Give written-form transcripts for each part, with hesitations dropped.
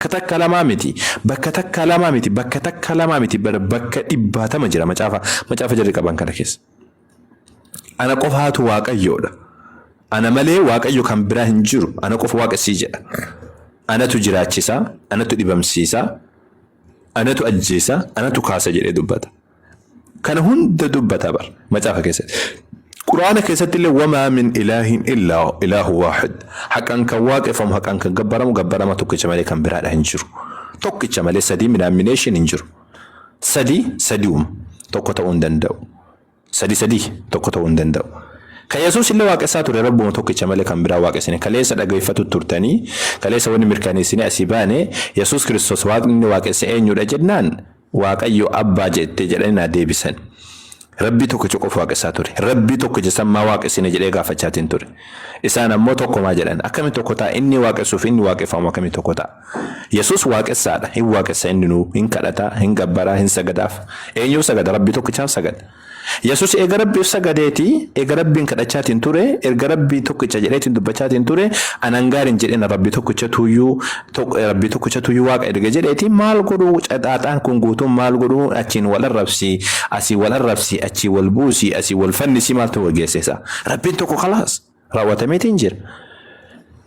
كلامه متي بكتك كلامه متي بكتك كلامه متي بك إباتة مجرى ما شافه جري كبان كنكيس أنا قفهات واقع يودا أنا ملي واقع يو كان براهن جرو أنا قف واقع سيجا أنا تجراتشيسا أنا تدبمسيسا أنا تأجيسا أنا تكاسا جري دبتا كان هند دبتا بر ما شافه كيس قرآن كيست اللي وما من إله إلا إله واحد حق أنك واقف حق أنك جبرة ما توكي شمالي كان برا هنجرو توكي شمالي سدي من أمينيشن هنجرو سديوم توكو تون دندو سدي توكو تون دندو كيسوس اللي واقع ساتور رب ما توكي شمالي كان برا واقع سنة كليس أدقيفتو التورتاني كليس وني مركاني سنة أسيباني يسوس كريستوس واقع سين يودا جنان واقع يو أبا جت جلنا ديبسن ربي توكو تشوف واقع ساتوري ربي توكو جسما واقع سنجري غافة شاتين توري إسانا مو توكو ما جلنا أكمل توكو تا إني واقع سوف إني واقع فما أكمل توكو تا يسوس واقع سادة هي واقع سينو إن كلاتا إن جبرا إن سجداف إن يو سجد ربي توكو تشان سجد يسوس إجرب سجدتي إجرب إن كلا شاتين توري إجرب توكو تجريتين دب شاتين توري أنا نعارين جلنا ربي توكو تشتويو ربي توكو تشتويو واقع إجريتي مال قرو أتان كونغوتو مال قرو أتين ولا ربسي أسي ولا ربسي أتي والبوسي أسي والفنسي مال توجسسا ربي توكو خلاص راوته ميتنجر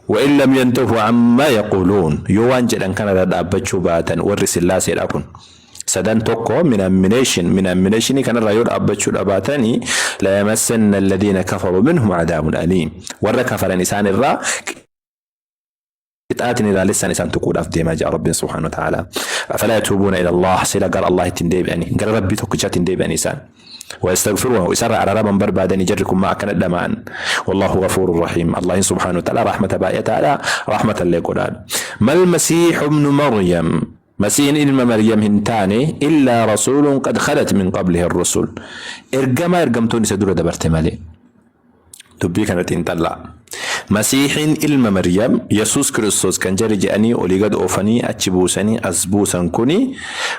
وإن لم ينتهوا عما يقولون يوان جلن كان رد أبتشو باتا ورس الله سيراكن سدان توكو من أمنيشن كان الرأيور أبتشو الأباتاني لا يمسن الذين كفروا منهم عذاب أليم ورد كفر نسان الرا إتآتني لا لسه نسان تقول أفدي ما جاء ربي سبحانه وتعالى فلا يتوبون إلى الله سيلا قال الله تنديب يعني قال ربي توكو تنديب نسان ويستغفروه ويسرع على ربا بربادا يجركم معك الدمان والله غفور رحيم الله سبحانه وتعالى رحمة باية تعالى رحمة اللي قلال ما المسيح ابن مريم مسيح ابن مريم هنتاني إلا رسول قد خلت من قبله الرسل إرقمتوني سدورة دبرت مالي تبي كانت انطلع مسيح ابن مريم يسوس كريستوس كان جري جاني ولقد أوفني أتشبوسني أسبوسا كوني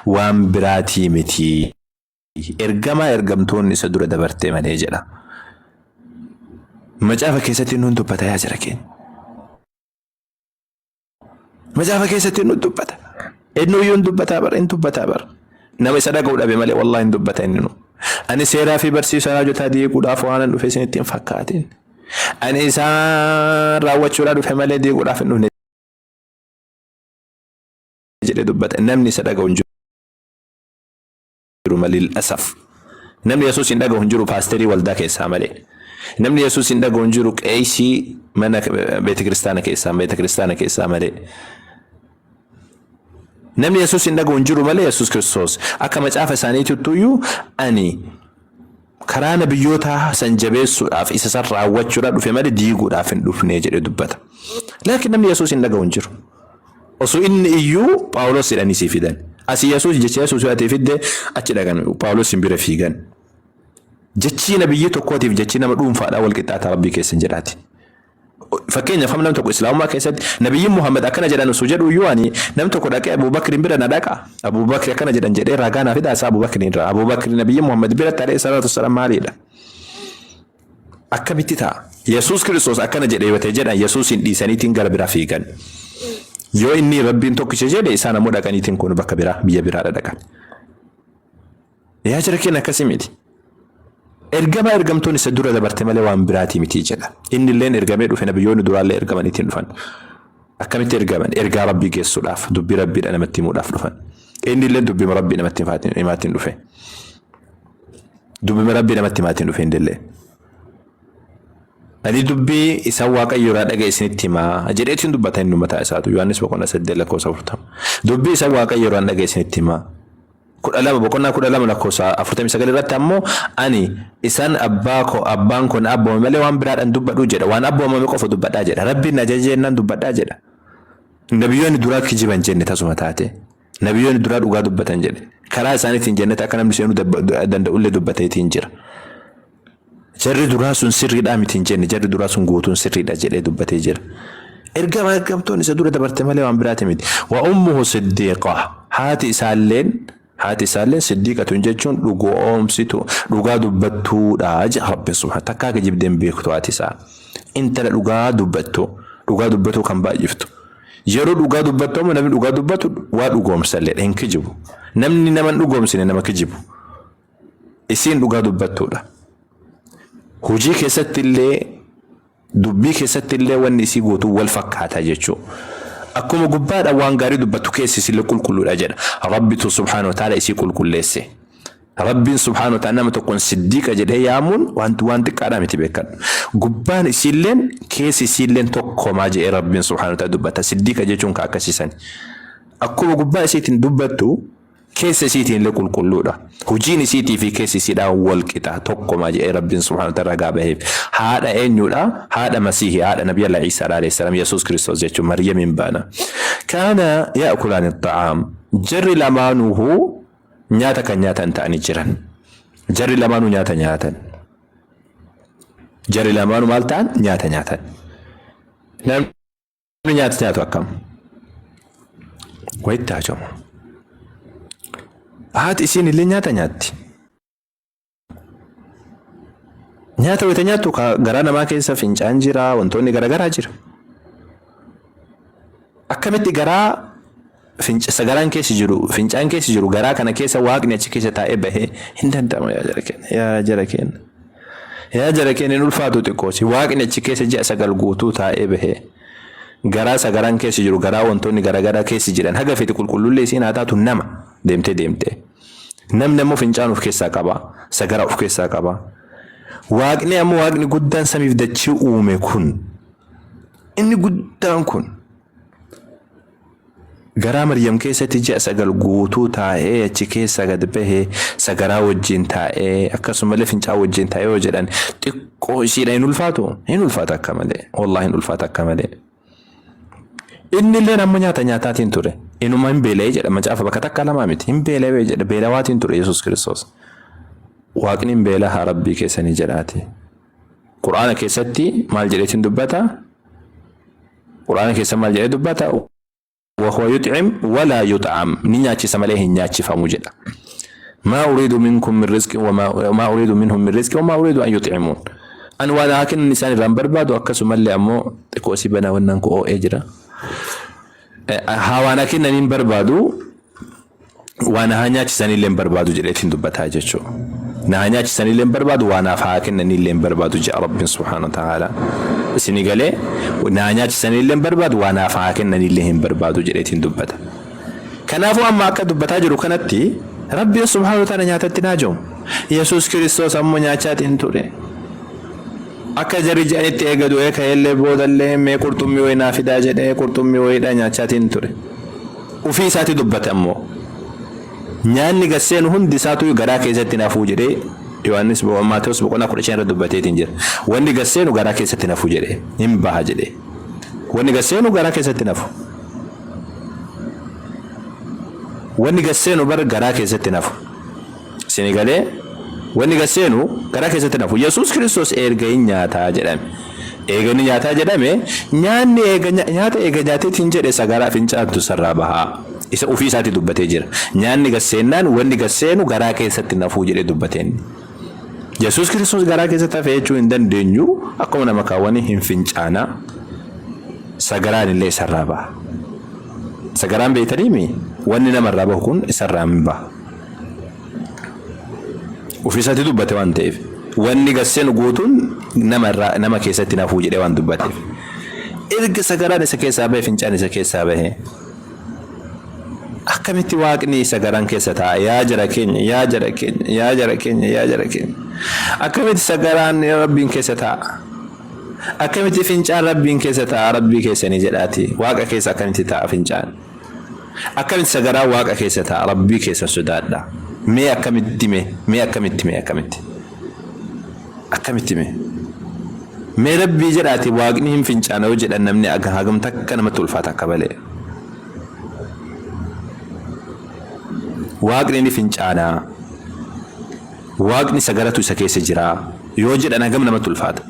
وام براتي متي إرقمتوني سدورة دبرت مالي جلا مجافة كيستي نون دبتا يا جركين مجافة كيستي نون دبتا إنه يون دبتا بر إن دبتا بر نما يسرق ولا بمالي والله إن دبتا إنه أنا سيرا في برسي سراجو تادي يقول أفوانا لو في سنتين فكاتين أنا إنسان راوت شرادو في مالي دي يقول أفنو نجري دبتا نمني سرق ونجرو مالي الأسف نمني يسوس إن دقو هنجرو باستري والداك إسامالي نمني يسوس إن دقو هنجرو أيشي من بيت كريستانا كإسامالي نمني يسوس إن دقو هنجرو مالي يسوس كريستوس أكما جافة سانيتو تويو أني كرانا بيوتا سنجبيسو أف إساسار راوات شرادو في مالي ديقو دافن دوفني جري دبتا لكن نمني يسوس إن دقو هنجرو وصو إن إيو باولوس إلاني سيفيدان أسي يسوس جيش يسوس واتي فيدي أجلغان باولوس إنبير فيغان جيشي نبيي توقوتي في جيشي نمدوم فعلا والقطاة ربي كيسن جراتي فكين يفهم لم تكن إسلام ما كيسد نبي محمد أكن جدًا سجد ويواني لم تكن أك أبو بكر بيرا نداك أبو بكر أكن جدًا جدًا راجعنا في داس أبو بكر نبي محمد بيرا عليه الصلاة والسلام عليه أكن بتتا يسوع كريستوس أكن جدًا وتجدًا يسوع إن سنتين قال برا فيكان يو إني ربي توكي جدًا إنسان مودا كان يتكون بك برا بيا برا نداك يا جركنا كسيمتي ergamtoonni isa dura dabarte malee waan biraati miti jedha inni illeen ergamee dhufe nabiyyoonni duraallee ergamaniitiin dhufan akkamitti ergaman ergaa rabbii geessuudhaaf dubbii rabbii namatti himuudhaaf dhufan inni illeen dubbii rabbii namatti himaatiin dhufe dubbii rabbii namatti himaatiin dhufe indillee ani dubbii isa waaqayyo irraa dhaga'e isinitti himaa jedheetiin dubbata inni mataa isaatu Yohaannis 8:40 dubbii isa waaqayyo irraa dhaga'e isinitti himaa kudalama bokonna kudalama lakosa afurtami sagal irratti ammoo ani isan abbaan ko na abbo male waan biraadhaan dubbadhu jedha waan abbo mame qofa dubbadhaa jedha rabbiin ajajeennan dubbadhaa jedha nabiyyoonni duraa kijiban jenne tasuma taate nabiyyoonni duraa dhugaa dubbatan jedhe karaa isaaniitiin jannata akka namni seenu danda'ullee dubbateetiin jira jarri duraa sun sirriidhaa mitiin jenne jarri duraa sun guutuun sirriidha jedhee dubbatee jira ergamtoonni isa dura dabarte malee waan biraati miti wa ummuhu siddiqa haati isaalleen siddiqatun jechuun dhugoomsitu dhugaa dubbattuudha jedha rabbi subhanahu takkaa gijibdeen beektu haati isaa intala dhugaa dubbatu kan baay'iftu yeroo dhugaa dubbattu namni dhugaa dubbatu waa dhugoomsallee hin kijibu namni nama dhugoomsine nama kijibu isiin dhugaa dubbattuudha hojii keessatti illee dubbii keessatti illee wanni isii gootu wal fakkaata jechuu akkuma gubbaadha waan gaarii dubbattu keessi isii qulqulluudha jedha rabbitu subhaanahu wa ta'ala isii qulqulleesse Rabbiin subhaanahu wa ta'ala nama tokkoon siddiiqa jedhee yaamuun waan xiqqaadhaa miti beekan gubbaan isiilleen keessi isiilleen tokkomaa jedhee Rabbiin subhaanahu wa ta'ala dubbata siddiiqa jechuun ka akkasiisan akkuma gubbaa isiitiin dubbattu keessi isiitiin illee qulqulluudha hojiin isiitii fi keessi isiidhaa wal qixa tokkomaa jedhee Rabbiin subhaanahu wa ta'ala ragaa baheef haadha eenyuudha haadha masiihii haadha nabiyyi Iisaa alayhi salaam Yesuus Kiristoos jechuun Maryamiin baana kaana ya'kulaani at-ta'aam jarri lamaanuhu nyaata kan nyaatan ta'anii jiran jarri lamaanuu nyaata nyaatan jarri lamaanuu maal ta'an nyaata nyaatan namni nyaata nyaatu akkam wayittaa jama haati isiin illee nyaata nyaatti nyaata wayita nyaattu garaa namaa keessa fincaan jira wantoonni garagaraa jira akkamitti garaa sagaraan keessi jiru fincaan keessi jiru garaa kana keessa waaqni achi keessa taa'ee bahee hin danda'amu yaa jara keenya ulfaatu xiqqoosi waaqni achi keessa ji'a sagal guutuu taa'ee bahee garaa sagaraan keessi jiru garaa wantoonni garagaraa keessi jiran haga fiti qulqullullee isiin haa taatu nama deemtee namni ammoo fincaan of keessaa qaba sagaraa of keessaa qaba waaqni ammoo waaqni guddaan samiif dachii uume kun inni guddaan kun garaa Maryam keessatti ji'a sagal guutuu taa'ee achi keessa gad bahee sagaraa wajjin taa'ee akkasumallee fincaa wajjin taa'ee yoo jedhan xiqqoo isiidha hin ulfaata akka malee wallahi hin ulfaata akka malee inni illee namni nyaata nyaataatiin ture inuma hin beela'ee jedha macaafa bakka takka lamaa miti hin beela'ee jedha beelawaatiin ture Yesuus Kiristoos waaqni hin beelahaa rabbii keessanii jedhaati Qur'aana keessatti maal jedheetiin dubbata Qur'aana keessa maal jedhee dubbata وهو يطعم ولا يطعم نياتي سماليه نياتي فموجدا ما أريد منكم من رزق وما أريد منهم من رزق وما أريد أن يطعمون أنا وأنا هكذا النسان الرمبرباد وأكسو ملي أمو تكوسي بنا وننكو أو إجرا هاوانا كنا نمبربادو وانا هنياتي ساني لمبربادو جريتين دبتها جيشو نهانياتي ساني لمبربادو وانا فهاكنا ني لمبربادو جاء رب سبحانه وتعالى سنغالي ونهانياتي ساني لمبربادو وانا فهاكنا ني لمبربادو جريتين دبتها كنافو أما أكا دبتها جرو كانتي ربي سبحانه وتعالى نياتي ناجوم يسوس كريستوس أمو نياتي توري akka jarri jedhanitti eegadu eekayellee boodallee mee qurxummii wayinaa fidaa jedhee qurxummii wayidhaa nyaachaatiin ture ufii isaati dubbate ammoo nyaanni gasseen hundi isaatu garaa keessatti nafuu jedhee Yohaannis Maatewos boqonnaa 15 irra dubbateetiin jira wanni gasseenu garaa keessatti nafuu jedhee hin baha jedhee wanni gasseenu garaa keessatti nafu wanni gasseenu bar garaa keessatti nafu Senegalee wanni gasseenu garaa keessatti nafu Yesuus Kiristoos erga nyaataa jedhame eegani nyaataa jedhame nyaanni nyaata eega nyaateetiin jedhe sagaraa fincaatu sarraa bahaa isa ufii isaati dubbatee jira nyaanni gasseenaan wanni gasseenu garaa keessatti nafuu jedhe dubbateen Yesuus Kiristoos garaa keessatti hafee jechuu hin dandeenyu akkuma nama kaawwanii hin fincaana sagaraan illee sarraa baha sagaraan beeytaniimi wanni namarraa bahu kun sarraa hin baha ufisati dubbate waan ta'eef wanni gasseen guutuun nama keessatti nafuu jedhee waan dubbateef erga sagaraan isa keessaa bahe fincaan isa keessaa bahe akkamitti waaqni sagaraan keessa ta'a yaa jara keenya akkamitti sagaraan rabbiin keessa ta'a akkamitti fincaan rabbiin keessa ta'a rabbii keessanii jedhaati waaqa keessa akkamitti ta'a fincaan akkamitti sagaraan waaqa keessa ta'a rabbii keessa sodaadha mee akkamitti mee rabbii jedhaati waaqni hin fincaana yoo jedhan namni hagam takka namatti ulfaata akka malee waaqni ni fincaana waaqni sagaratu isa keessa jira yoo jedhan hagam namatti ulfaata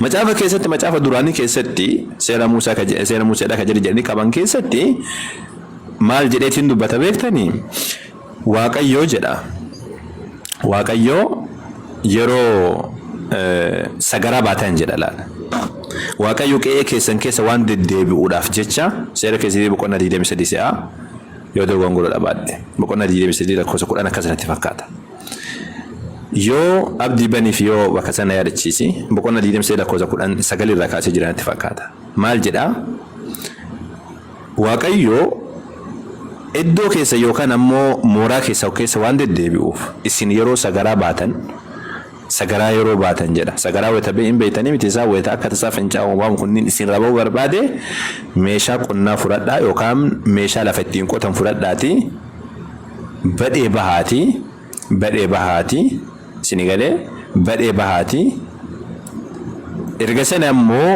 macaafa keessatti macaafa duraanii keessatti seera Musaa ka jedhanii qaban keessatti maal jedheetiin dubbata beektanii Waaqayyo jedha Waaqayyo yeroo sagaraa baatan jedha laala waaqayyo qe'ee keessan keessa waan deddeebi'uudhaaf jecha seera keessatti boqonnaa 23 se'a yoo dogongora dhabaadhe boqonnaa 23 lakkoofsa 10 akkasatti fakkaata. Yoo abdii baniif yoo bakka sana yaadachiisi boqonnaa 23 lakkoofsa 10 9 irraa kaasee jiranitti fakkaata. Maal jedhaa? Waaqayyo iddoo keessa yookaan ammoo mooraa keessa waan deddeebi'uuf isin yeroo sagaraa baatan sagaraa yeroo baatan jedha. Sagaraa wayita hin beeytanii miti isaa wayita akka tasaa fincaa'uu waan kunniin isin rabuu barbaade meeshaa qonnaa fudhadhaa yookaan meeshaa lafa ittiin qotan fudhadhaati badhee bahaati isin galee badhee bahaati erga sana ammoo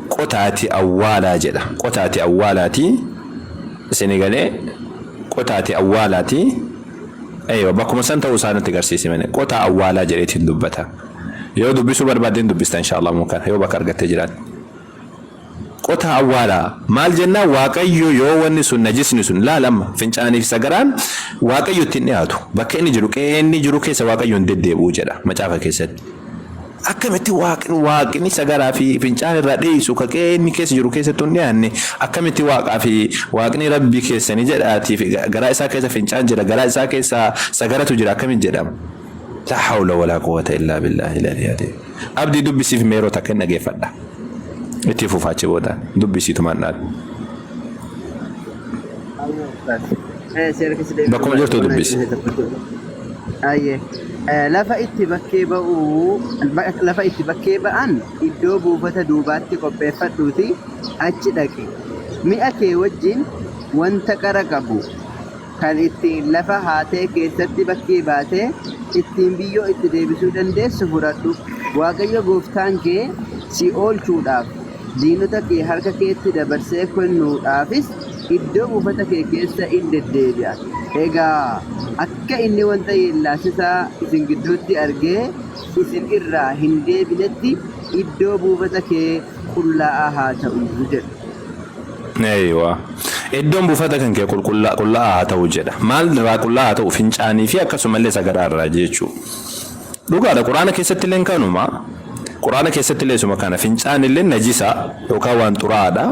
qotaati awwaalaa jedha. Qotaati awwaalaati isin galee qotaati awwaalaati. Eeyyoo bakkuma san ta'uu isaanitti agarsiisi mane qotaa awwaalaa jedheetiin dubbata. Yoo dubbisuu barbaadeen dubbista inshallah mukaan yoo bakka argattee jiraat. Qotaa awwaalaa maal jennaa waaqayyo yoo wanni sun najisni sun laalama fincaaniif sagaraan waaqayyo ittiin dhiyaatu bakka inni jiru qe'ee inni jiru keessa waaqayyo hin deddeebi'u jedha macaafa keessatti. Akkamitti waaqni sagaraa fi fincaan irraa dheessu ka qe'ee inni keessa jiru keessatti hin dhiyaanne akkamitti waaqaa fi waaqni rabbii keessanii jedhaati fi garaa isaa keessa fincaan jira garaa isaa keessa sagaratu jira akkamitti jedhama. La hawla wala quwwata illa billahi al-aliyyil abdii dubbisiif meeroo takka hin dhageeffadha. Itti fufaachi booda dubbisiitu mannaa. Bakkuma jirtu dubbisi. Lafa itti bakkee ba'an iddoo buufata duubaatti qopheeffadhuuti achi dhaqi. Mi'a kee wajjin wanta qara qabu kan ittiin lafa haatee keessatti bakkee baatee ittiin biyyoo itti deebisuu dandeessu fudhadhu. Waaqayyo gooftaan kee si oolchuudhaaf diinota kee harka keetti dabarsee kennuudhaafis iddoo buufata kee keessa in deddeebi'a. Egaa akka inni wanta yeellaasisaa isin gidduutti argee isin irraa hin deebinetti iddoo buufata kee qullaa'aa haa ta'u jedha. Eeywa. Iddoon buufata kan kee qullaa'aa haa ta'u jedha. Maal irraa qullaa'aa haa ta'u fincaanii fi akkasumallee sagaraa irraa jechuudha. Dhugaadha quraana keessatti illee kanuma. Quraana keessatti illee suma kana fincaan illee najisa yookaan waan xuraa'aadha.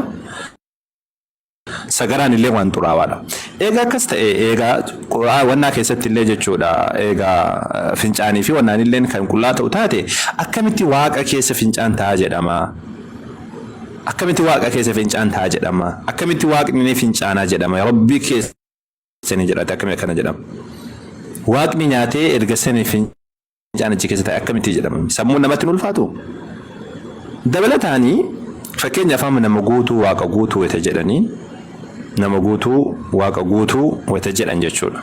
Sagaraan illee waan xuraawaadha. Egaa akkas ta'e egaa wannaa keessatti illee jechuudha. Egaa fincaanii fi wannaan illee kan qullaa ta'u taate akkamitti waaqa keessa fincaan ta'a jedhama. Akkamitti waaqa keessa fincaan ta'a jedhama. Akkamitti waaqni ni fincaanaa jedhama. Rabbii keessa ni jedhate akkamitti kana jedhama. Waaqni nyaatee erga sanii fincaan achi keessa ta'e akkamitti jedhama. Sammuun namatti hin ulfaatu. Dabalataanii fakkeenyaaf amma nama guutuu waaqa guutuu wayita jedhanii nama guutuu waaqa guutuu wayita jedhan jechuudha.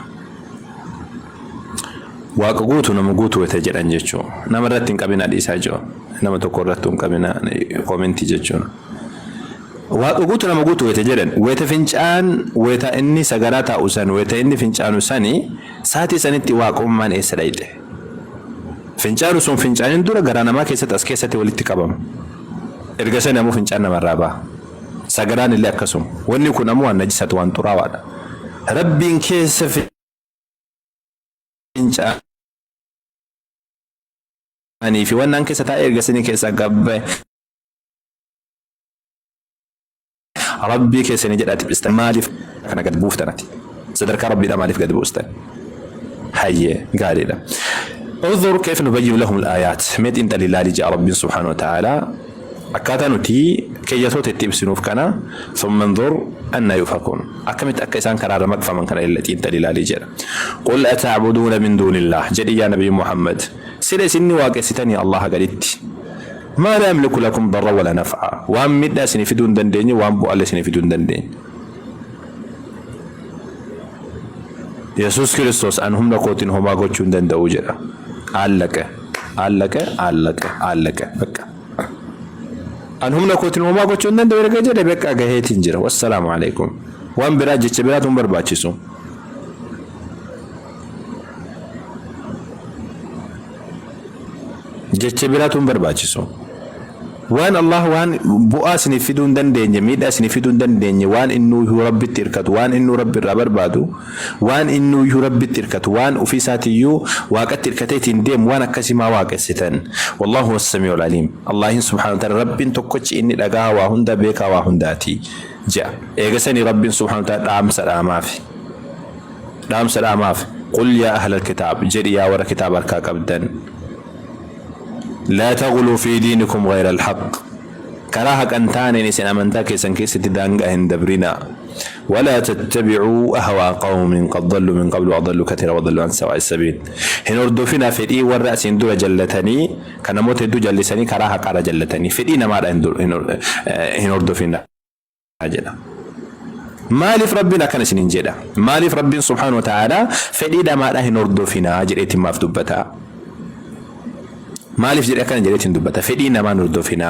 Waaqa guutuu nama guutuu wayita jedhan jechuudha. Nama irratti hin qabina dhiisaa jiru. Nama tokko irratti hin qabina koomentii jechuudha. Waaqa guutuu nama guutuu wayita jedhan wayita fincaan wayita inni sagaraa taa'u san wayita inni fincaanu sanii saatii sanitti waaqummaan eessa dhayite. Fincaanu sun fincaaniin dura garaa namaa keessatti as keessatti walitti qabama. Erga sana ammoo fincaan namarraa ba'a. Sagaraan illee akkasuma. Wanni kun ammoo waan najisatu waan xuraawaadha. Rabbiin keessa fincaanii fi wannaan keessa taa'ee erga sanii keessa gabbaa'e. Rabbii keessanii jedhaati bistan maaliif kana gad buuftanati? Sadarkaa rabbiidha maaliif gad buustan? Hayyee gaariidha. انظر كيف نبين لهم الآيات ميت انت لله جاء ربي سبحانه وتعالى أكاتا نتي كي يسوت التبسنوف كنا ثم انظر أن يفكون أكمت أكيسان كرار مكفى من كان التي انت لله جاء قل أتعبدون من دون الله جدي يا نبي محمد سلسني واقستني الله قلت ما لا يملك لكم ضر ولا نفع وام مدى سنفدون دندين وام بؤل سنفدون دندين يسوس كريستوس أنهم لقوتين هما قوتشون دندو جرا علك بكا أنهم لقوتين هما قوتشون دندو جرا بكا قهيتين جرا والسلام عليكم وان براج جبراتهم برباتشسو جبراتهم برباتشسو وان الله وان بؤاسني في دون دندين جميل اسني في دون دندين وان انه يربي التركت وان انه رب الربر بادو وان انه يربي التركت وان وفي ساتيو واقت تركتين ديم وانا كسما واقستن والله هو السميع العليم الله سبحانه وتعالى رب تكوتش اني دغا واهندا بيكا واهنداتي جاء ايغسني رب سبحانه وتعالى دام سلام في قل يا اهل الكتاب جري يا ور كتاب الكاكبدن لا تغلوا في دينكم غير الحق كراهك أنتاني نسين أمنتاك سنكيس تدانغ هندبرنا ولا تتبعوا أهواء قوم قد ضلوا من قبل وأضلوا كثيرا وضلوا عن سواء السبيل هنردو فينا فدي والرأس هندو جلتني كان موت هندو جلسني كراهك على جلتني فدي نما هنردو فينا أجلا مالف ربنا كان سنين جدا مالف ربنا سبحانه وتعالى فدي نما هنردو فينا أجل إتماف دبتا مالف جري أكان جريتين دبتا فدينا ما نردوفنا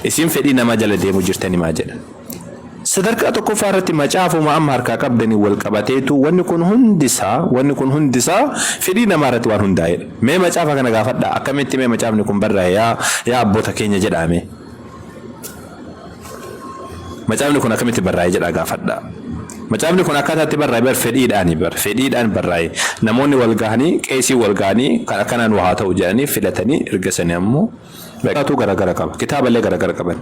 اسم فدينا ما جل ديمو جرتني ما جل صدرك أتوقع فارتي ما جافو ما أمهر كاكبدني والكباتيتو ونكون هندسا فدينا ما رتوار هنداير ما جافا كان غافت دا أكملتي ما جاف نكون برا يا أبوتا كينيا جدامي ما جاف نكون أكملتي برا جدا غافت دا macamni kun akkataatti barraa'e bar fedhiidhaan barraa'e namoonni wal gahanii qeesii wal gahanii kan akkanaan waa ta'u jedhanii filatanii ergasanii ammoo beekatu garagara qaba kitaaballee garagara qaban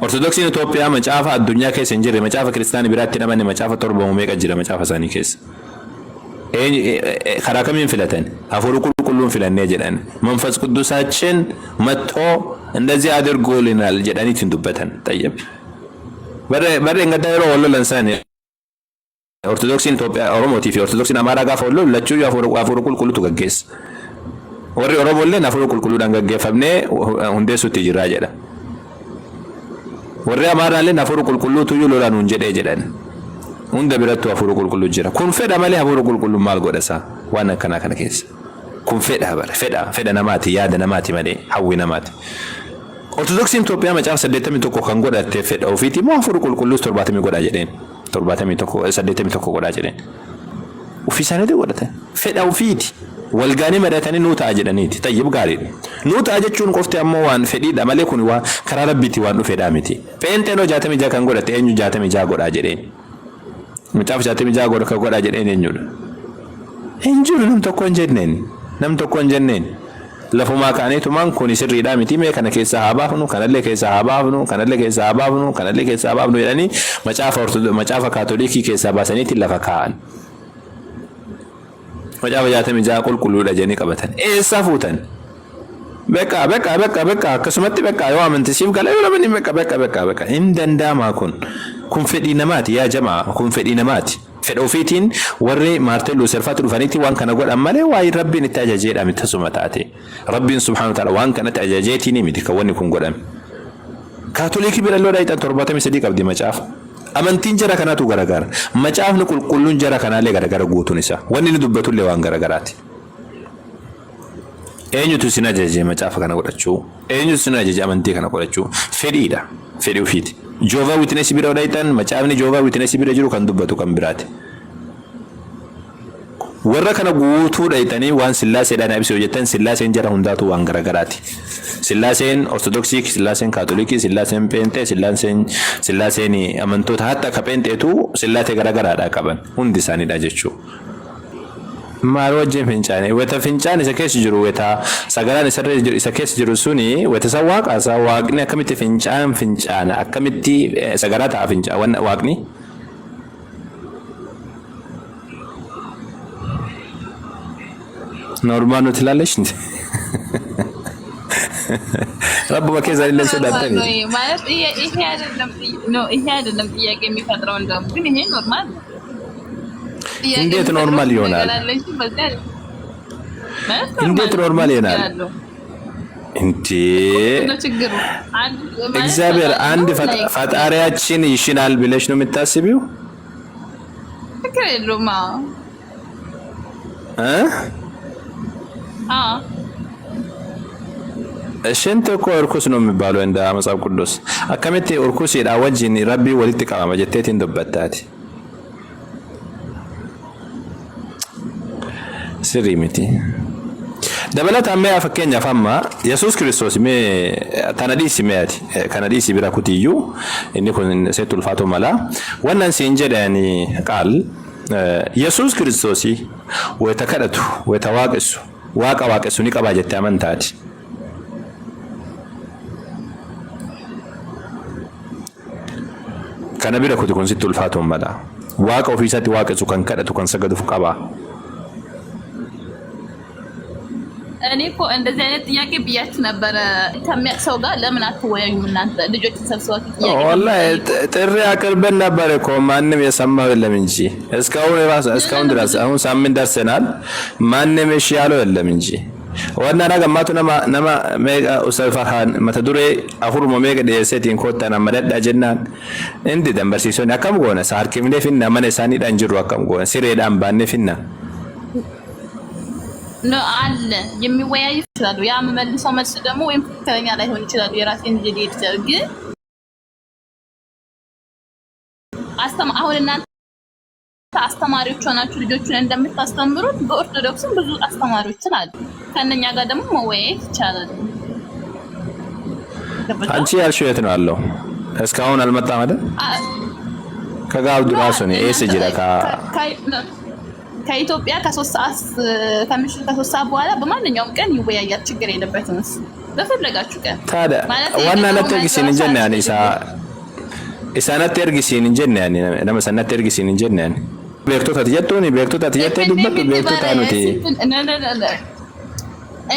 ortodoksiin Itoophiyaa macaafa addunyaa keessa hin jirre macaafa kiristaanii biraatti hidhamanii macaafa torbamu meeqa jira macaafa isaanii keessa karaa kamiin filatan hafuura qulqulluun filannee jedhan መንፈስ ቅዱሳችን መጥቶ እንደዚህ አድርጎልናል jedhaniitiin dubbatan tayyib bare ngadayro wallo lansani ortodoksiin Itoophiyaa Oromootii fi ortodoksiin Amaaraa gaafa wallo lachuu hafuura qulqulluutu gaggeessa warri Oromollee hafuura qulqulluudhaan gaggeeffamnee hundeessuutti jira jedha warri Amaaraallee hafuura qulqulluutu lolaan hun jedhee jedhan hunda birattu hafuura qulqulluu jira kun fedha malee hafuura qulqulluu maal godhasa waan kana keessa kun fedha namaati yaada namaati malee hawwi namaati ortodoksiin Itoophiyaa macaafa 81 kan godhatte fedha ofiiti moo hafuura qulqulluu 70 godha jedheen 81 godha jedheen ofiisaaniitu godhate fedha ofiiti walgaanii madhatanii nuu ta'a jedhaniiti tayyib gaariidha nuu ta'a jechuun qofti ammoo waan fedhiidha malee kun waa karaa rabbiitti waan dhufeedha miti pheenxeenoo 66 kan godhatte eenyu 66 godha jedheen macaafa 66 godha jedheen eenyudha eenyudha nam tokko hin jenneen lafumaa kaaniitu man kun sirriidha miti mee kana keessa haa baafnu kanallee keessa haa baafnu jedhanii macaafa kaatolikii keessaa baasaniitti lafa kaa'an macaafa 66 qulqulluudha jedhanii qabatan eessaa fuutan beqa akkasumatti beqa yoo amantiisiif galee yoo namni beqa hin danda'amaa kun fedhii namaati yaa jamaa kun fedhii namaati fedha ofiitiin warri Maartin Luuter faatu dhufanitti waan kana godhan malee waa'ee rabbiin itti ajajeedha miti tasuma taate rabbiin subhaanahu wa ta'ala waan kanatti ajajeetiin miti kan wanni kun godhame kaatolikii bira loo dhaayitan 73 qabdi macaafa amantiin jara kanaatu garagara macaafni qulqulluun jara kanaallee garagara guutuun isaa wanni inni dubbatullee waan garagaraati eenyutu sin ajaje macaafa kana godhachuu eenyutu sin ajaje amantii kana godhachuu fedhiidha fedhii ofiiti Jehovah Witness bira dhaayitan macaafni Jehovah Witness bira jiru kan dubbatu kan biraati warra kana guutuu dhaayitanii waan Sillaaseedhaan ibsu hojjetan Sillaaseen jara hundaatu waan garagaraati Sillaaseen ortodoksii Sillaaseen kaatolikii Sillaaseen Pheenxee Sillaaseen amantoota hatta ka Pheenxeetu Sillaasee garagaraadha qaban hundi isaaniidha jechuudha maal wajjin fincaane wata fincaan isa keessa jiru wata sagalaan isa keessa jiru suni wata sa waaqni akkamitti fincaana akkamitti sagalaa ta'a fincaan waaqni normal nuti laallesh rabbu bakkeessa illee sodaatani ማለት ይሄ አይደለም ጥያቄ የሚፈጥረው እንደውም ግን ይሄ ኖርማል እንዴት ኖርማል ይሆናል እንዴት ኖርማል ይሆናል እንዴ እግዚአብሔር አንድ ፈጣሪያችን ይሽናል ብለሽ ነው የምታስቢው ትክክለማ ሽንት እኮ እርኩስ ነው የሚባለው እንደ መጽሐፍ ቅዱስ አከመቴ እርኩስ ይዳ ወጅኒ ረቢ ወልት ቀማ ጀቴት እንደበታት سري متي دبلت أمي أفكين فما يسوع كريستوس مي تناديس مياتي كناديس بلا كتيو إني كن سيد الفاتو ملا وانا سينجر يعني قال يسوع كريستوسي ويتكرتو ويتواقسو واقسو نيقبا جت أمانتاتي كان بلا كتو كن سيد الفاتو ملا واقع في ساتي واقسو كان كرتو كان سجدو فقبا እኔ እኮ እንደዚህ አይነት ጥያቄ ብያችሁ ነበረ። ከሚያቅሰው ጋር ለምን አትወያዩም እናንተ ልጆች ተሰብስባችሁ ጥያቄ? ወላሂ ጥሪ አቅርበን ነበር እኮ ማንም የሰማው የለም እንጂ እስካሁን ድረስ አሁን ሳምንት ደርሰናል። ማንም እሺ ያለው የለም እንጂ ዋና ነገማቱ ነማ ሜጋ ኡስታዝ ፈርሃን መተዱሬ አሁሩሞ ሜጋ ደሰቲን ኮታና መደዳ ጀናን እንዲ ደንበርሲሶን አከም ጎነ ሳርኪምኔ ፊና መነሳኒ ዳንጅሩ አከም ጎነ ሲሬዳን ባነ ፊና ነው አለ የሚወያዩ ይችላሉ። ያ መልሰው መልስ ደግሞ ወይም ትክክለኛ ላይሆን ይችላል። የራሴን ጀዲ ይችላል። ግን አሁን እናንተ አስተማሪዎች ሆናችሁ ልጆቹን እንደምታስተምሩት በኦርቶዶክስም ብዙ አስተማሪዎች አሉ። ከነኛ ጋር ደግሞ መወያየት ይቻላል። አንቺ ያልሽው የት ነው አለው? እስካሁን አልመጣም አይደል? ከጋብዱ ራሱ ነው ኤስ ጅራካ ከኢትዮጵያ ከምሽቱ ከ3 ሰዓት በኋላ በማንኛውም ቀን ይወያያል። ችግር የለበትም። በፈለጋችሁ ቀን ታዲያ ዋና ነጥግሲን እንጀና ያኔ ኢሳናት ተርጊሲን እንጀና ያኔ ለምሳሌ ተርጊሲን እንጀና ያኔ ቤክቶታ ተጀቶኒ ቤክቶታ ተጀተ ዱበት ቤክቶታ ኑቲ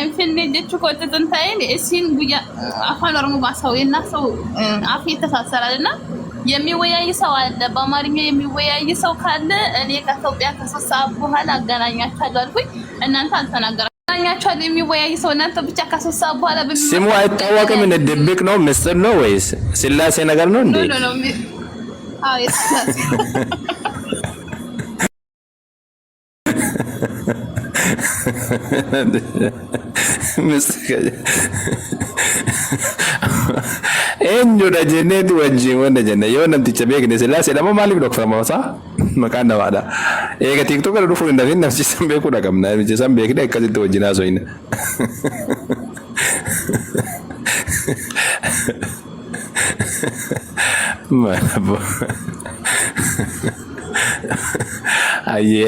እንፍን ልጅ ኮተትን ታይን እሲን ጉያ አፋን ኦሮሞ ባሳውና ሰው አፍ የተሳሰራልና የሚወያይ ሰው አለ። በአማርኛ የሚወያይ ሰው ካለ እኔ ከኢትዮጵያ ከ3 ሰዓት በኋላ አገናኛችኋለሁ አልኩኝ። እናንተ አልተናገራችኋለሁ። የሚወያይ ሰው እናንተ ብቻ ከ3 ሰዓት በኋላ ስሙ አይታወቅም። እንደ ድብቅ ነው ምስጢር ነው ወይስ ስላሴ ነገር ነው እንዴ? ኖ አዎ የስላሴ enjo da jennet wajji wanda jenna yo nam ticha be gine sila sila mo malik dok fama sa makanda wada e ga tiktok da rufu inda finna ci sambe ku da kamna mi sambe gida kazi to wajina so ina ma aye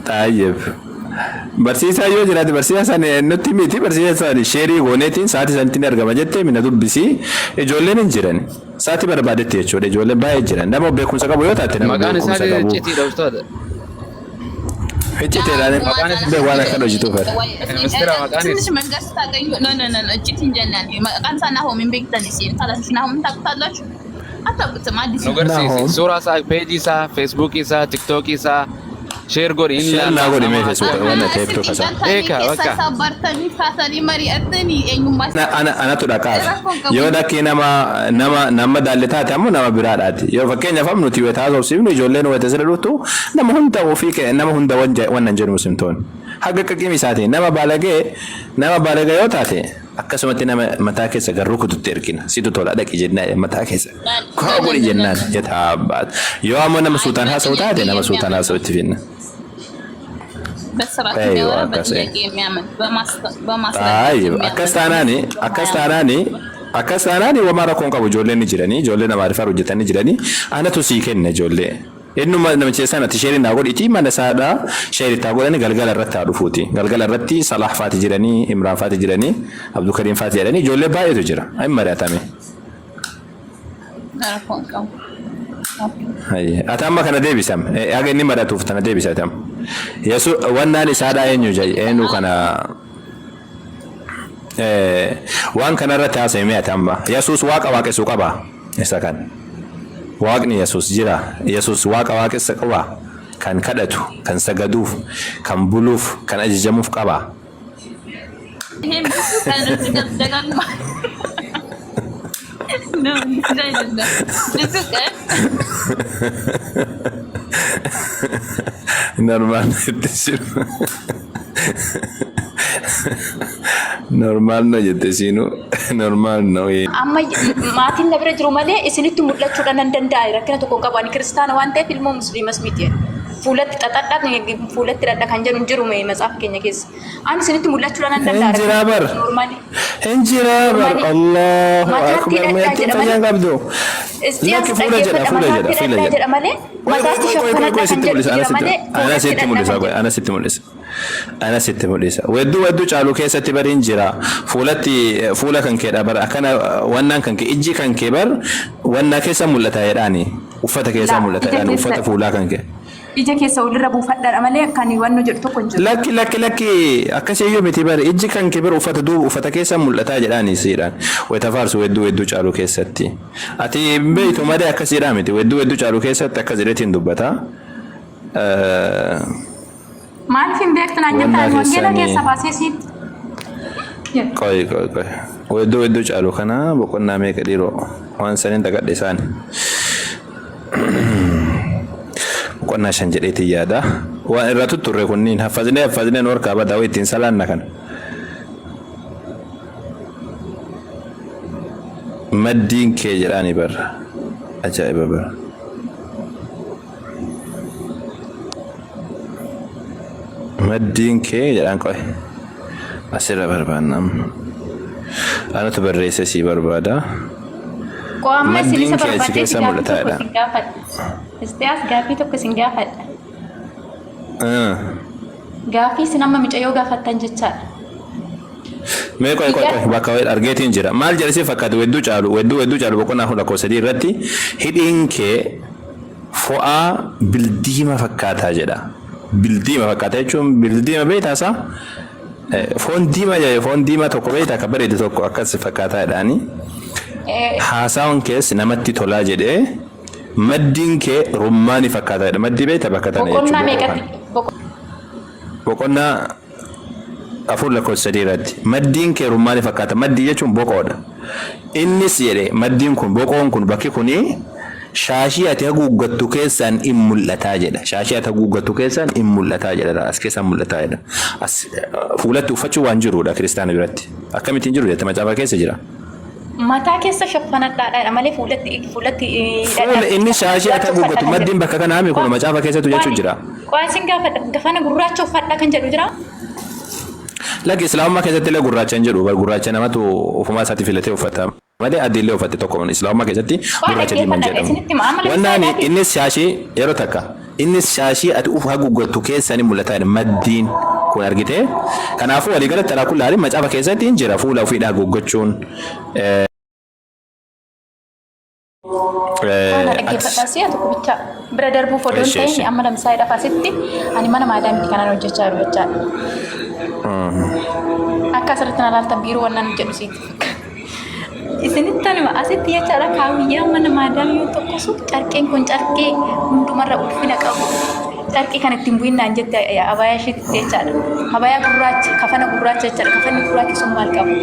طيب برسيسا yoo jiraate barsiisa sana nutti miti barsiisa sana sheerii gooneetiin sa'aatii sanatti argama jettee mina dubbisi ijoolleen hin jiran sa'aatii barbaadetti jechuudha ijoolleen baay'ee jiran nama beekumsa qabu yoo taate nama beekumsa qabu ጭቲ ደውስቶት ፊጭቴedhaan maqaan isaa waan akka hojjetu fedha ትንሽ መንገድ ስታገኙ ኖ እጭት እንጀናል መቃን ሳና ሆምን ቤክተንሲ ታላሽና ሆምን ታቁታላችሁ አታቁትም አዲስ ነው ሱራ ሳ ፔጅ ሳ ፌስቡክ ሳ ቲክቶክ ሳ ሼር ጎሪ ኢንላ ጎሪ ሜፌስ ወና ቴክቶ ከሳ ኤካ ወካ ሳባርተኒ ፋተኒ መሪ አጥኒ ኤኙማ ana to da kaasa yoo dakkee nama daallata tamu nama biraadhaati yoo fakkeenya fam nuti weta haasofsiifnu ijoolleen weta sira dhuftu nama hunda ofii kee nama hunda wannan jedhu simtoon haga qaqqimi isaati nama balagee yoo taate akkasumatti nama mataa keessa garuu kututti ergina situ tola dhaqi jennaa mataa keessa kaa guri jennaan jetaabaat yoo ammoo nama suutaan haasa'u taate nama suutaan haasa'u itti finna በስራት የሚያወራ በጥያቄ የሚያምን akkastaanaani wamaara koon qabu ijoolleen ni jiranii ijoollee nama ariifaa hojjetan ni jiranii anatu sii kenna ijoollee innuma namicha sanatti sheerii naa godhiti mana saadhaa sheerii taa godhani galgala irratti haa dhufuuti galgala irratti Salaah faati jiranii Imraan faati jiranii Abdulkariim faati jedhanii ijoollee baay'eetu jira hin mari'atame. Atama kana deebisam aga inni maratuuf tana deebisatam yesu wannaan isaadhaa eenyu jay eenyu kana waan kana irratti haasa'e atamba yesus waaqa waaqessu qaba isa kan waaqni yesus jira yesus waaqa waaqessa qaba kan kadhatu kan sagaduuf kan buluuf kan ajajamuuf qaba No, it's okay. Normal. Normal no jette sinu normal no. Amma maatiin na bira jiru malee isinitti mul'achuudhaan nan danda'a. Rakkina tokko qabu ani kiristaana waan ta'eef ilmoo musliimas miti. Fuulatti xaxadhaa fuulatti dhadha kan jedhu jiru matsaaf keenya keessa. Ani isinitti mul'achuudhaan nan danda'a. Hinjira bar. Hinjira bar. Allahu akbar. Meetiin fayyaan qabdu. Lakki fuula jedha malee. Mataatti shakkana kan jedhu malee. Ana sitti mul'isa. Wedduu caalu keessatti bariin jira. Fuula kan keedha bar akkana wannaan kan kee ijji kan kee bar wannaa keessa mul'ata jedhaani. Uffata keessa mul'ata jedhaani uffata fuulaa kan kee. Ija keessa walirra buufadhaadha malee kan wannu jedhu tokko hin jiru. Lakki akkasiyyuu miti bar ijji kan kee bar uffata keessa mul'ata jedhaani siidhaan. Wayita faarsu wedduu caalu keessatti. Ati beeytu malee akkasiidhaa miti wedduu caalu keessatti akkas jedhetiin dubbata. Maaliif hin beektu naan jettaan wangeela keessa baasee siitti. Qoy. Wedduu caalu kana boqonnaa meeqa dhiiroo waan saniin dagadhe isaan. Boqonnaa 5 jedheetii yaada. Waan irraa tutturre kunniin haffazinee warkaa badaa ittiin salaanna kana. Maddiin kee jedhaani barra. Ajaa'iba bara. Maddiin kee jedhaan qoy. Asirra barbaannam. Anatu barreessa sii barbaada. Qoamma silisa barbaaddeessi Istiyaas gaaffii tokko sin gaafadha. Gaaffii sin amma mucayyoo gaafattan jechaadha. Mee qoy bakka argeetiin jira. Maal jedhasi fakkaatu wedduu caalu boqonnaa 13 irratti hidhiin kee fo'aa bildiima fakkaataa jedha. Bildiima fakkaata jechuun bildiima beektaasa foon diimaa tokko beektaa akka bareedu tokko akkas fakkaataa jedhaani. Haasawwan keessa namatti tolaa jedhee maddiin kee rummaani fakkaata jedha. Maddii beektaa bakka tana jechuudha. Boqonnaa 4:3 irratti maddiin kee rummaani fakkaata. Maddii jechuun boqoodha. Innis jedhe maddiin kun boqoon kun bakki kuni shaashii ati haguuggattu keessaan in mul'ataa jedha. Shaashii ati haguuggattu keessaan in mul'ataa jedha. As keessaan mul'ataa jedha. As fuulatti uffachuu waan jiruudha kiristaana biratti. Akkamittiin jiru jette macaafa keessa jira. Mataa keessa shaffanadhaadha malee fuulatti inni shaashii ati haguuggattu maddiin bakka kanaa mi kun macaafa keessattu jechuun jira. Qo'aasin gaafadha gafana gurraacha uffadha kan jedhu jira. Lagi islaamummaa keessatti illee gurraacha hin jedhu gurraacha namatu ofumaa isaatti filatee uffata. Malee adii illee uffatte tokko islaamummaa keessatti gurraacha diimaan jedhamu. Wannaan innis shaashii yeroo takka innis shaashii ati haguuggattu keessaan mul'ata maddiin kun argite. Kanaafuu waliigalatti alaa kullaaliin macaafa keessatti hin jira fuula ofiidhaa haguuggachuun. Dhaggeeffadhaasii ati kubicha bira darbuuf odoon ta'in amma lamsaa'ee dhafaasitti ani mana maadaamitti kanaan hojjechaa jiru jechaadha. Akka asirratti na laaltan biiroo wannan jedhu siiti. Isinitti anuma asitti jechaadha kaawiyyaa mana maadaamii tokko sun carqeen kun carqee hundumarra ulfina qabu. Carqee kan ittiin bu'innaan jette abayaa isheetti jechaadha. Abayaa gurraacha kafana gurraacha jechaadha. Kafanni gurraachi sun maal qabu?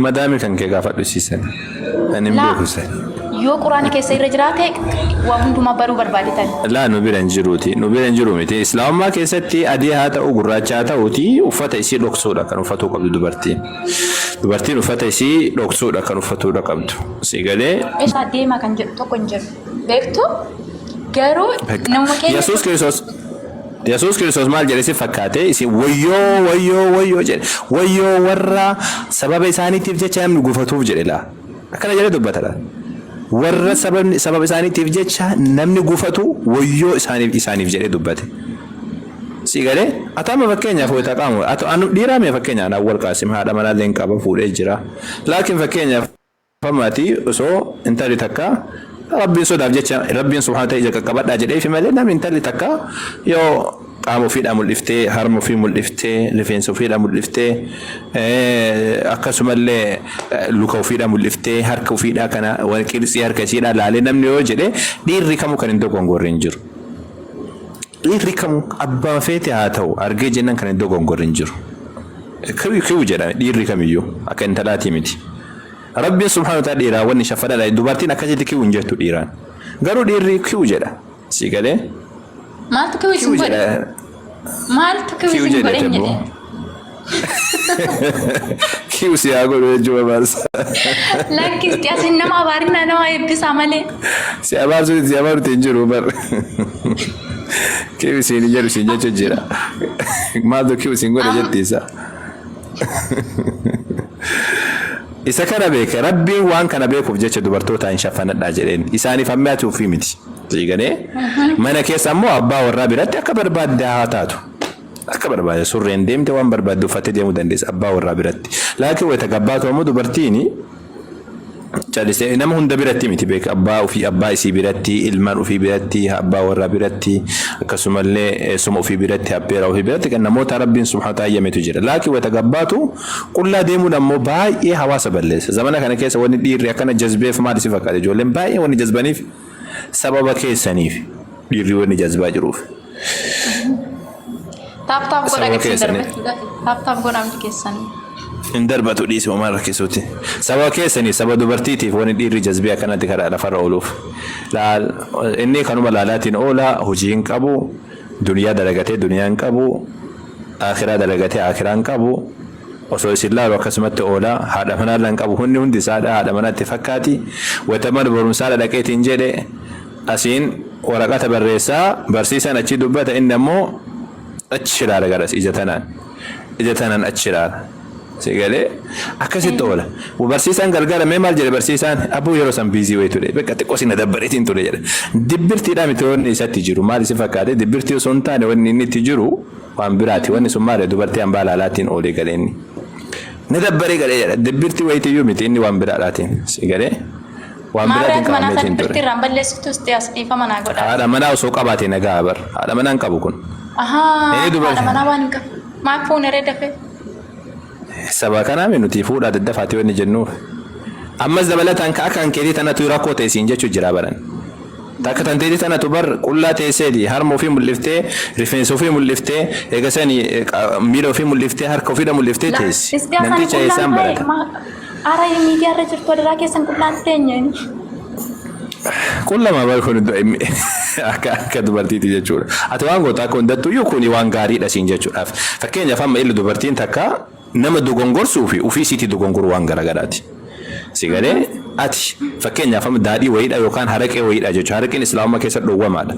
Madaami kan kee gaafadhu siisan. Ani beeku san. Yoo quraana keessa irra jiraate waa hundumaa baruu barbaadetan. Laa nu bira hin jiruuti. Nu bira hin jiru miti. Islaamummaa keessatti adii haa ta'u gurraacha haa ta'uuti uffata isii dhoksuudha kan uffatuu qabdu dubartiin. Dubartiin uffata isii dhoksuudha kan uffatuudha qabdu. Si galee. Isaa deemaa kan jedhu tokko hin jiru. Beektu garuu nama keenya. Yesuus Kiristoos maal jedhe si fakkaate isin wayyoo jedhe wayyoo warra sababa isaaniitiif jecha namni gufatuuf jedhe laa akkana jedhe dubbatadha warra sababa isaaniitiif jecha namni gufatu wayyoo isaaniif jedhe dubbate si galee atama fakkeenyaaf wayita qaamu anu dhiiraame fakkeenyaan awwal qaasim haadha manaallee hin qaba fuudhee jira laakiin fakkeenyaaf famaati osoo intalli takka Rabbiin sodaaf jecha Rabbiin subhaanahu wa ta'ala ija qaqqabadhaa jedhee fi malee namni intalli takka yoo qaama ofiidhaa mul'iftee harma ofii mul'iftee rifeensa ofiidhaa mul'iftee akkasumallee luka ofiidhaa mul'iftee harka ofiidhaa kana qirtsii harka isiidhaa laalee namni yoo jedhe dhiirri kamuu kan hin dogongorre hin jiru. Dhiirri kamuu abbaa feete haa ta'u argee jennaan kan hin dogongorre hin jiru. Kiyyuu jedhame dhiirri kamiyyuu akka intalaatii miti. Rabbiin subhaanahu wa ta'ala dhiiraa wanni shaffadha dubartiin akkasitti kiyyuu hin jettu dhiiraan garuu dhiirri kiyyuu jedha si galee maaltu kiyyuu isin godhe maaltu kiyyuu isin godhe jedhe Kiusi yaa godhu jechuudha barsa. Lakkisti asin nama abaarina nama eebbisaa malee. Si abaaruuti hin jiru bar. Kiusi ni jedhu si jechuun jira. Maaltu kiusi hin godhe jettiisa. Isa kana beeka rabbiin waan kana beekuuf jecha dubartoota hin shaffanadhaa jedheen isaaniif hammaatu fi miti. Siigane mana keessa ammoo abbaa warraa biratti akka barbaadde haa taatu. Akka barbaade surreen deemte waan barbaadde uffattee deemuu dandeessa abbaa warraa biratti. Laakiin wayita gabbaatu ammoo dubartiini callisee nama hunda biratti miti beeka abbaa ofii abbaa isii biratti ilmaan ofii biratti abbaa warraa biratti akkasumallee suma ofii biratti abbeera ofii biratti kan namoota rabbiin subhaanahu ta'ala yaametu jira. Laakiin wayita gabbaatu qullaa deemuun ammoo baay'ee hawaasa balleessa. Zamana kana keessa wanni dhiirri akkana jazbeef maal si fakkaate ijoolleen baay'ee wanni jazbaniif sababa keessaniif dhiirri wanni jazbaa jiruuf. Taap godha miti keessanii. In darbatu dhiisuu maal rakkisuuti. Sababa keessanii sababa dubartiitiif wanni dhiirri jazbii akkanatti karaa lafarra ooluuf. Inni kanuma laalaatiin oola hojii hin qabu duniyaa dalagatee duniyaa hin qabu akhiraa dalagatee akhiraa hin qabu osoo isin laalu akkasumatti oola haadha manaa lan qabu hundi isaadha haadha manaatti fakkaati wayita mana barumsaa dhaqeetiin jedhe asiin waraqata barreessaa barsiisaan achi dubbata inni ammoo achi ilaala garas ija tanaan achi ilaala. Sigale akkasitti oola. Barsiisaan gargaara mee maal jedhe barsiisaan abuu yeroo san biizii wayi ture bakka xiqqoo si na dabbareetiin ture jedhe. Dibbirtiidhaa miti wanni isatti jiru maal si fakkaate dibbirtii osoo hin taane wanni inni itti jiru waan biraati wanni sun maali dubartii hambaa laalaatiin oolee galeenni. Na dabbaree galee jedha dibbirtii wayitiyyuu miti inni waan biraadhaatiin sigale. Waan biraatiin qabameetiin ture. Dibbirtii irraan balleessitus as dhiifama naa godha. Haadha manaa osoo qabaate nagaa bar haadha manaa hin qabu kun. Haadha manaa waan hin qabu. Maal fuunaree dafee? Sababa kanaan nuti fuudhaa daddafaati wanni jennuuf. Ammas dabalataan kan keetii tanatu rakkoo ta'e siin jechuu jira baran. Takka tanteetii tanatu bar qullaa teesseeti harma ofii mul'iftee rifeensa ofii mul'iftee eegasanii miila ofii mul'iftee harka ofiidha mul'iftee teessi. Namticha eessaan barata. Ara miidiyaa irra jirtu adaraa keessan qullaan teenyeen. Qullama bar kun akka dubartiiti jechuudha. Ati waan gootaa akka hundattuyyuu kuni waan gaariidha siin jechuudhaaf. Fakkeenyaaf amma illee dubartiin takka nama dogongorsuu fi ofii isiitii dogongoruu waan garagaraati. Sigalee ati fakkeenyaaf amma daadhii wayiidha yookaan haraqee wayiidha jechuudha. Haraqeen islaamummaa keessa dhoowwamaadha.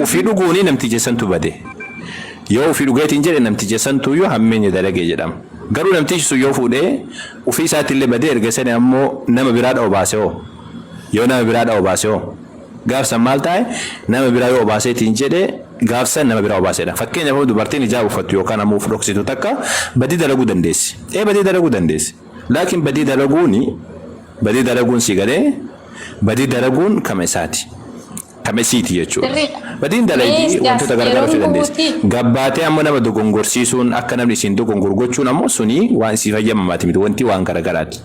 Ofii dhuguuni namticha santu bade. Yoo ofii dhugeetiin jedhe namticha santu yoo hammeenya dalagee jedhama. Garuu namtichi sun yoo fuudhee ofii isaatiillee badee erga sani ammoo nama biraadha obaase hoo. Yoo nama biraadha obaase hoo. Gaafsan maal taa'e nama biraa yoo obaaseetiin jedhe gaafsan nama biraa obaaseedha. Fakkeenyaaf dubartiin ijaa uffattu yookaan ammoo dhoksitu takka badii dalaguu dandeessi. Badii dalaguu dandeessi. Laakiin badii dalaguun si galee badii dalaguun kama isaati. Kama isiiti jechuudha. Badiin dalagii wantoota garagaraa fi dandeessi. Gabbaatee ammoo nama dogongorsiisuun akka namni isin dogongor gochuun ammoo suni waan si fayyamamaati miti wanti waan garagaraati.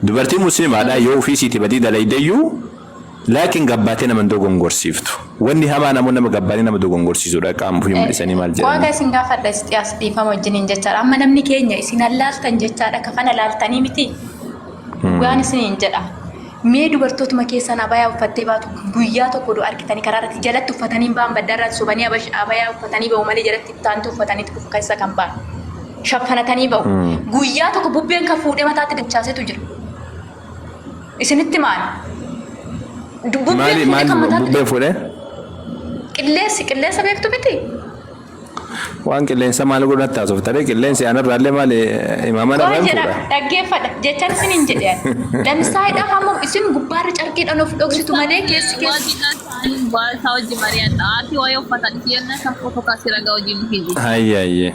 Dubartiin musliimaadha yoo ofii isiiti badii dalagdeeyyuu laakiin gabbaatee nama dogongorsiiftu. Wanni hamaa namoonni nama gabbaatee nama dogongorsiisudha qaama ofii mul'isanii maal jedhama. Waaqa isin gaafadha as dhiifama wajjiniin jechaadha. Amma namni keenya isin allaaltan jechaadha kafana laaltanii miti. Waan isiniin jedha. Mee dubartootuma keessan abayaa uffattee baatu guyyaa tokko argitanii karaa irratti jalatti uffatanii ba'an baddaarraa sobanii abayaa uffatanii ba'u malee jalatti taantu uffatanii keessa kan ba'an. Shaffanatanii ba'u. Guyyaa tokko bubbeen kan fuudhee mataatti dachaasetu jira. Isinitti maali? Bubbeen fuudhee? Qilleensa beektu miti? Waan qilleensa maal godhatti haasoftaree qilleensi aanarraallee maal imaamana irraan fuudha? Dhaggeeffadha jechaan isiniin jedheen. Lamsaayiidhaaf ammoo isin gubbaarra carqiidhaan of dhoksitu malee keessi. Wajji mari'adha. Ati waa'ee uffata dhiyeenya kan footoo kaasee ragaa wajjin fiigu. Hayyee.